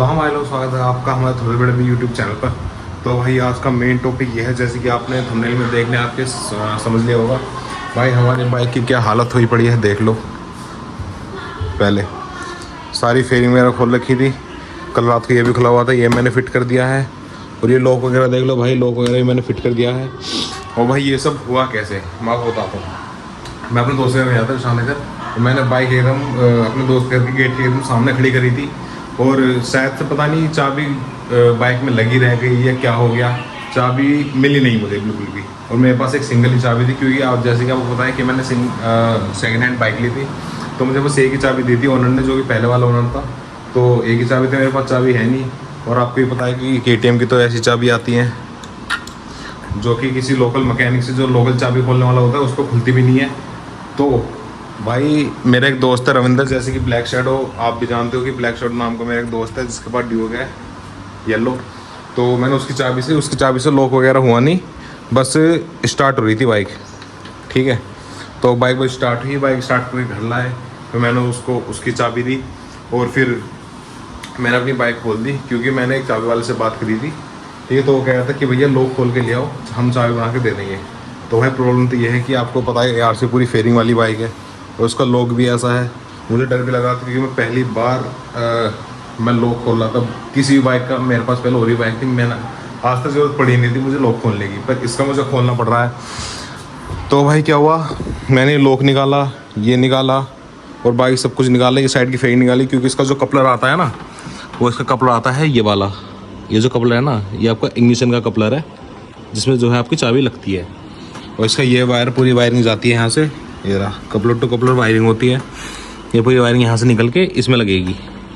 तो हमारे लोग स्वागत है आपका हमारे थोड़े बड़े भी यूट्यूब चैनल पर। तो भाई आज का मेन टॉपिक ये है, जैसे कि आपने थंबनेल में देखने आपके समझ लिया होगा। भाई हमारी बाइक की क्या हालत हुई पड़ी है देख लो। पहले सारी फेयरिंग वगैरह खोल रखी थी, कल रात को ये भी खुला हुआ था, ये मैंने फ़िट कर दिया है। और ये लॉक वगैरह देख लो भाई, लॉक वगैरह भी मैंने फ़िट कर दिया है। और भाई ये सब हुआ कैसे मैं आपको बताता हूँ। मैं अपने दोस्त के घर गया था शानगर, तो मैंने बाइक एकदम अपने दोस्त के घर के गेट के एकदम सामने खड़ी करी थी। और शायद से पता नहीं चाबी बाइक में लगी रह गई या क्या हो गया, चाबी मिली नहीं मुझे बिल्कुल भी। और मेरे पास एक सिंगल ही चाबी थी, क्योंकि आप जैसे कि आपको पता है कि मैंने सेकेंड हैंड बाइक ली थी, तो मुझे बस एक ही चाबी दी थी ओनर ने, जो कि पहले वाला ओनर था। तो एक ही चाबी थी, मेरे पास चाबी है नहीं। और आपको ही पता है कि KTM की तो ऐसी चाबी आती हैं जो कि किसी लोकल मैकेनिक से, जो लोकल चाबी खोलने वाला होता है, उसको खुलती भी नहीं है। तो भाई मेरा एक दोस्त है रविंदर, जैसे कि ब्लैक शैडो आप भी जानते हो कि ब्लैक शैडो नाम का मेरा एक दोस्त है, जिसके पास ड्यूक है येलो। तो मैंने उसकी चाबी से लॉक वगैरह हुआ नहीं, बस स्टार्ट हो रही थी बाइक। ठीक है, तो बाइक बस स्टार्ट हुई, बाइक स्टार्ट करके घर लाए, तो मैंने उसको उसकी चाबी दी। और फिर मैंने अपनी बाइक खोल दी, क्योंकि मैंने एक चाबी वाले से बात करी थी। ठीक है, तो वो कह रहा था कि भैया लॉक खोल के ले आओ, हम चाबी बना के दे देंगे। तो भाई प्रॉब्लम तो ये है कि आपको पता है यार से पूरी फेयरिंग वाली बाइक है, और उसका लॉक भी ऐसा है। मुझे डर भी लगा था, क्योंकि मैं पहली बार मैं लॉक खोल रहा था किसी भी बाइक का। मेरे पास पहले और भी बाइक थी, मैंने आज तक जरूरत पड़ी नहीं थी मुझे लॉक खोलने की, पर इसका मुझे खोलना पड़ रहा है। तो भाई क्या हुआ, मैंने लॉक निकाला, ये निकाला और बाइक सब कुछ निकाला, ये साइड की फेयरिंग निकाली, क्योंकि इसका जो कपलर आता है ना, वो इसका कपलर आता है ये वाला। ये जो कपलर है ना, ये आपका इग्निशन का कपलर है, जिसमें जो है आपकी चाबी लगती है। और इसका ये वायर, पूरी वायरिंग जाती है यहाँ से, ये रहा कपलर टू कपलर वायरिंग होती है। ये पूरी वायरिंग यहाँ से निकल के इसमें लगेगी।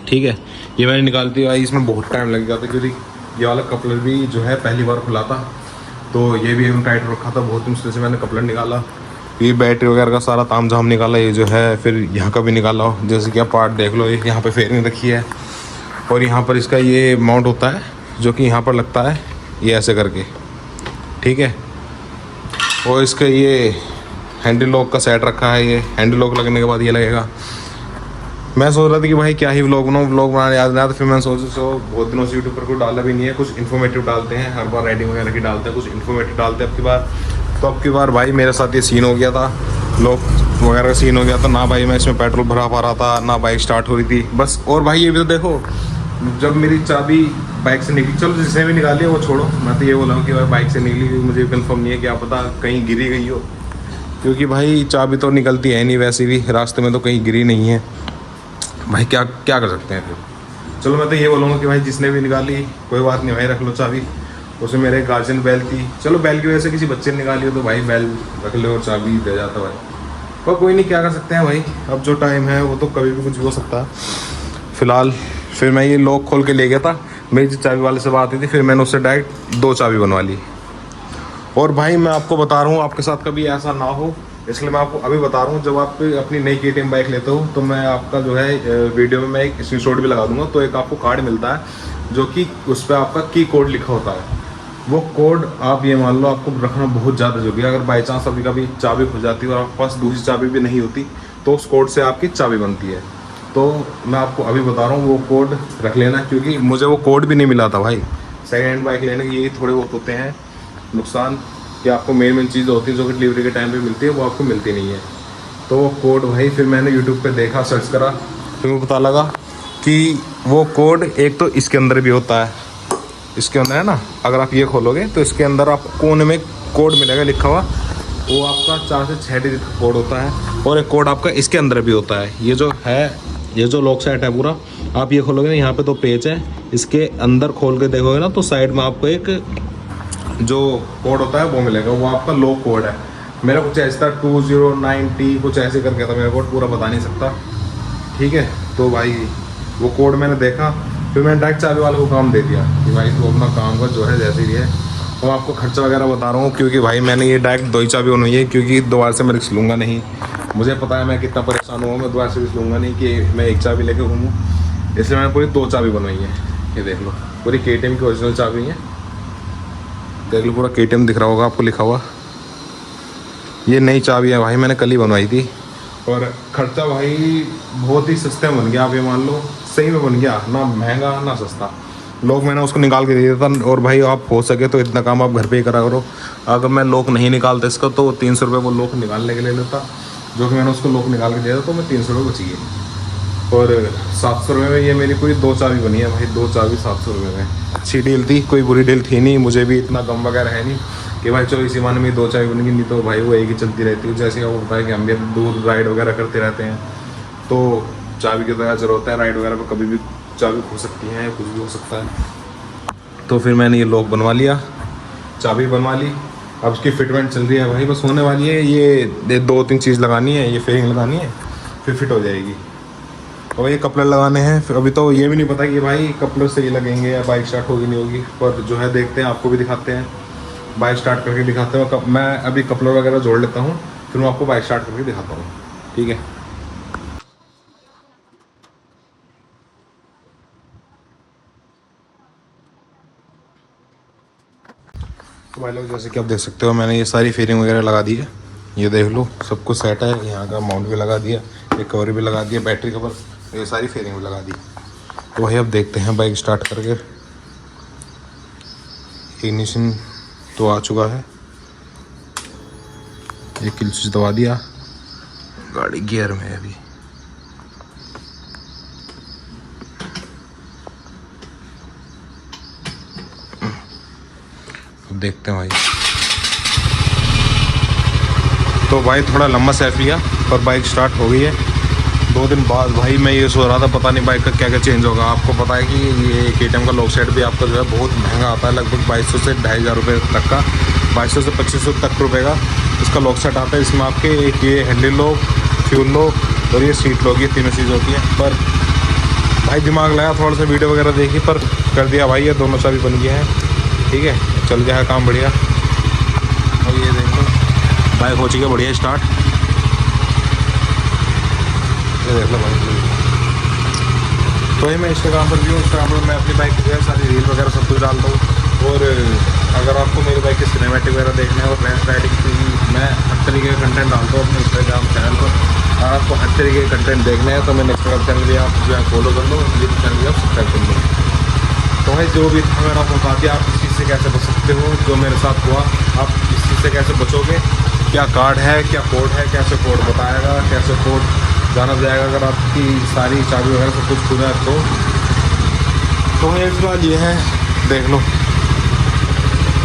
ठीक है, ये मैंने निकालती हुई, इसमें बहुत टाइम लग गया था, क्योंकि ये वाला कपलर भी जो है पहली बार खुला था, तो ये भी एकदम टाइट रखा था। बहुत मुश्किल से मैंने कपलर निकाला, ये बैटरी वगैरह का सारा ताम झाम निकाला, ये जो है फिर यहाँ का भी निकाला। जैसे कि आप पार्ट देख लो, यहाँ पे फेयरिंग रखी है, और यहाँ पर इसका ये माउंट होता है, जो कि यहाँ पर लगता है ये ऐसे करके। ठीक है, और इसका ये हैंडल लॉक का सेट रखा है, ये हैंडल लॉक लगने के बाद ये लगेगा। मैं सोच रहा था कि भाई क्या ही व्लॉग बनाऊँ, व्लॉग बनाने याद नहीं आया, तो फिर मैंने सोचा बहुत दिनों से यूट्यूब पर कोई डाला भी नहीं है, कुछ इन्फॉर्मेटिव डालते हैं, हर बार राइडिंग वगैरह की डालते हैं, कुछ इन्फॉर्मेटिव डालते हैं अब की बार। तो अब की बार भाई मेरे साथ ये सीन हो गया था, लॉक वगैरह का सीन हो गया था ना भाई, मैं इसमें पेट्रोल भरा पा रहा था ना, बाइक स्टार्ट हो रही थी बस। और भाई ये भी तो देखो, जब मेरी चाबी बाइक से निकली, चलो जिसने भी निकाली है वो छोड़ो, मैं तो ये बोला हूँ कि भाई बाइक से निकली, मुझे कंफर्म नहीं है, क्या पता कहीं गिरी गई हो, क्योंकि भाई चाबी तो निकलती है नहीं वैसे भी, रास्ते में तो कहीं गिरी नहीं है भाई, क्या क्या कर सकते हैं फिर। चलो मैं तो ये बोलूँगा कि भाई जिसने भी निकाली कोई बात नहीं भाई, रख लो चाबी। उसमें मेरे गार्जियन बैल थी, चलो बैल की वजह से किसी बच्चे ने निकाली हो तो भाई बैल रख लो और चाबी दे जाता भाई, पर कोई नहीं, क्या कर सकते हैं भाई, अब जो टाइम है वो तो कभी भी कुछ भी हो सकता है। फिलहाल फिर मैं ये लॉक खोल के ले गया था, मेरी जो चाबी वाले से बात हुई थी, फिर मैंने उससे डायरेक्ट 2 चाबी बनवा ली। और भाई मैं आपको बता रहा हूँ, आपके साथ कभी ऐसा ना हो, इसलिए मैं आपको अभी बता रहा हूँ, जब आप अपनी नई KTM बाइक लेते हो, तो मैं आपका जो है वीडियो में मैं एक स्क्रीनशॉट भी लगा दूंगा। तो एक आपको कार्ड मिलता है, जो कि उस पर आपका की कोड लिखा होता है। वो कोड आप ये मान लो आपको रखना बहुत ज़्यादा जरूरी है। अगर बाई चांस अभी कभी चाबी खो जाती है और आपके पास दूसरी चाबी भी नहीं होती, तो उस कोड से आपकी चाबी बनती है। तो मैं आपको अभी बता रहा हूँ, वो कोड रख लेना, क्योंकि मुझे वो कोड भी नहीं मिला था भाई। सेकेंड हैंड बाइक लेने के ये थोड़े बहुत होते हैं नुकसान, कि आपको मेन चीज़ होती है जो कि डिलीवरी के टाइम पे मिलती है, वो आपको मिलती नहीं है। तो वो कोड भाई फिर मैंने यूट्यूब पे देखा, सर्च करा, फिर मुझे पता लगा कि वो कोड एक तो इसके अंदर भी होता है, इसके अंदर है ना, अगर आप ये खोलोगे तो इसके अंदर आपको कोने में कोड मिलेगा लिखा हुआ, वो आपका 4 से 6 डिजिट का कोड होता है। और एक कोड आपका इसके अंदर भी होता है, ये जो है, ये जो लॉक सेट है पूरा, आप ये खोलोगे ना, यहाँ पे 2 पेज है, इसके अंदर खोल के देखोगे ना, तो साइड में आपको एक जो कोड होता है वो मिलेगा, वो आपका लॉक कोड है। मेरा कुछ ऐसा था 209T कुछ ऐसे करके था, मेरा कोड पूरा बता नहीं सकता। ठीक है, तो भाई वो कोड मैंने देखा, फिर मैंने डायरेक्ट चाबी वाले को काम दे दिया कि भाई तू अपना काम कर, जो है जैसे भी है। और आपको खर्चा वगैरह बता रहा हूँ, क्योंकि भाई मैंने ये डायरेक्ट 2 ही चाबी बनवाई है, क्योंकि दोबारा से मैं रिस्क लूँगा नहीं। मुझे पता है मैं कितना परेशान हुआ, मैं दोबारा से रिस्क लूँगा नहीं कि मैं एक चाबी लेके घूमूँ, इसलिए मैंने पूरी 2 चाबी बनवाई है। ये देख लो, पूरी KTM की ओरिजिनल चाबी है, देख लो पूरा KTM दिख रहा होगा आपको लिखा हुआ। ये नई चाबी है भाई, मैंने कल ही बनवाई थी। और ख़र्चा भाई बहुत ही सस्ते में बन गया, आप ये मान लो सही में बन गया, ना महंगा ना सस्ता। लोग मैंने उसको निकाल के दे दिया था। और भाई आप हो सके तो इतना काम आप घर पे ही करा करो। अगर मैं लॉक नहीं निकालता इसका तो 300 रुपये वो लॉक निकालने के लिए लेता, जो कि मैंने उसको लॉक निकाल के दिया था, तो मैं 300 रुपये बची गई। और 700 रुपये में ये मेरी पूरी 2 चाबी बनी है भाई, 2 चाबी 700 रुपये में। अच्छी डील थी, कोई बुरी डील थी नहीं। मुझे भी इतना गम वगैरह है नहीं कि भाई चलो इसी माने में 2 चाबी बनेगी, नहीं तो भाई वो एक ही चलती रहती है। जैसे वो होता है कि हम भी दूर राइड वगैरह करते रहते हैं, तो चाबी की तो यार जरूरत है। राइड वगैरह पर कभी भी चाबी खो सकती है, कुछ भी हो सकता है। तो फिर मैंने ये लॉक बनवा लिया, चाबी बनवा ली। अब उसकी फिटमेंट चल रही है भाई, बस होने वाली है। ये 2-3 चीज़ लगानी है, ये फेरिंग लगानी है, फिर फिट हो जाएगी। और ये कपलर लगाने हैं। फिर अभी तो ये भी नहीं पता कि भाई कपलर सही लगेंगे या बाइक स्टार्ट होगी नहीं होगी, पर जो है देखते हैं, आपको भी दिखाते हैं, बाइक स्टार्ट करके दिखाते हैं। मैं अभी कपलर वगैरह जोड़ लेता हूँ, फिर मैं आपको बाइक स्टार्ट करके दिखाता हूँ, ठीक है। तो भाई लोग जैसे कि आप देख सकते हो, मैंने ये सारी फेरिंग वगैरह लगा दी है। ये देख लो सब कुछ सेट है। यहाँ का माउंट भी लगा दिया, एक कवर भी लगा दिया, बैटरी कवर, ये सारी फेरिंग भी लगा दी। तो भाई अब देखते हैं बाइक स्टार्ट करके। इग्निशन तो आ चुका है, एक किल स्विच दबा दिया, गाड़ी गियर में है अभी। देखते हैं भाई। तो भाई थोड़ा लंबा सेफ लिया, पर बाइक स्टार्ट हो गई है। 2 दिन बाद भाई मैं ये सोच रहा था, पता नहीं बाइक का क्या क्या चेंज होगा। आपको पता है कि ये KTM का लॉक सेट भी आपका जो है बहुत महंगा आता है, लगभग 2200 से 2500 रुपये तक का, 2200 से 2500 तक रुपये का इसका लॉक सेट आता है। इसमें आपके एक ये हैंडल लॉक, फ्यूल लॉक और ये सीट लॉक, ये तीनों चीज़ होती है। पर भाई दिमाग लगाया, थोड़ा सा वीडियो वगैरह देखी, पर कर दिया भाई, ये दोनों चाबी बन गए हैं, ठीक है। चल गया है काम बढ़िया। और ये देख लो बाइक हो चुकी है बढ़िया स्टार्ट, ये देख लो भाई। तो ये मैं इंस्टाग्राम पर भी हूँ, इंस्टाग्राम पर मैं अपनी बाइक की जो है सारी रील वगैरह सब कुछ डालता हूँ। और अगर आपको मेरी बाइक की सिनेमैटिक वगैरह देखना है और रेस राइडिंग की, मैं हर तरीके का कंटेंट डालता हूँ अपने इंस्टाग्राम चैनल पर। अगर आपको हर तरीके के कंटेंट देखना है तो मेरे इंस्टाग्राम चैनल भी आप जो है फॉलो कर लो, मेरे चैनल भी आप सब्सक्राइब कर लो। तो भाई जो भी था मैंने आपको बता दिया, आप इस चीज़ से कैसे बच सकते हो। जो मेरे साथ हुआ, आप इस चीज़ से कैसे बचोगे, क्या कार्ड है, क्या कोड है, कैसे कोड बताएगा, कैसे कोड जाना जाएगा अगर आपकी सारी चाबी वगैरह सब कुछ खुला है तो ये फिलहाल ये है, देख लो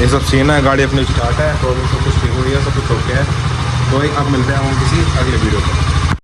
ये सब सीन है। गाड़ी अपनी स्टार्ट है, प्रॉब्लम सब कुछ ठीक हुई है, सब कुछ ओके है। तो भाई अब मिलते हैं हम किसी अगले वीडियो पर।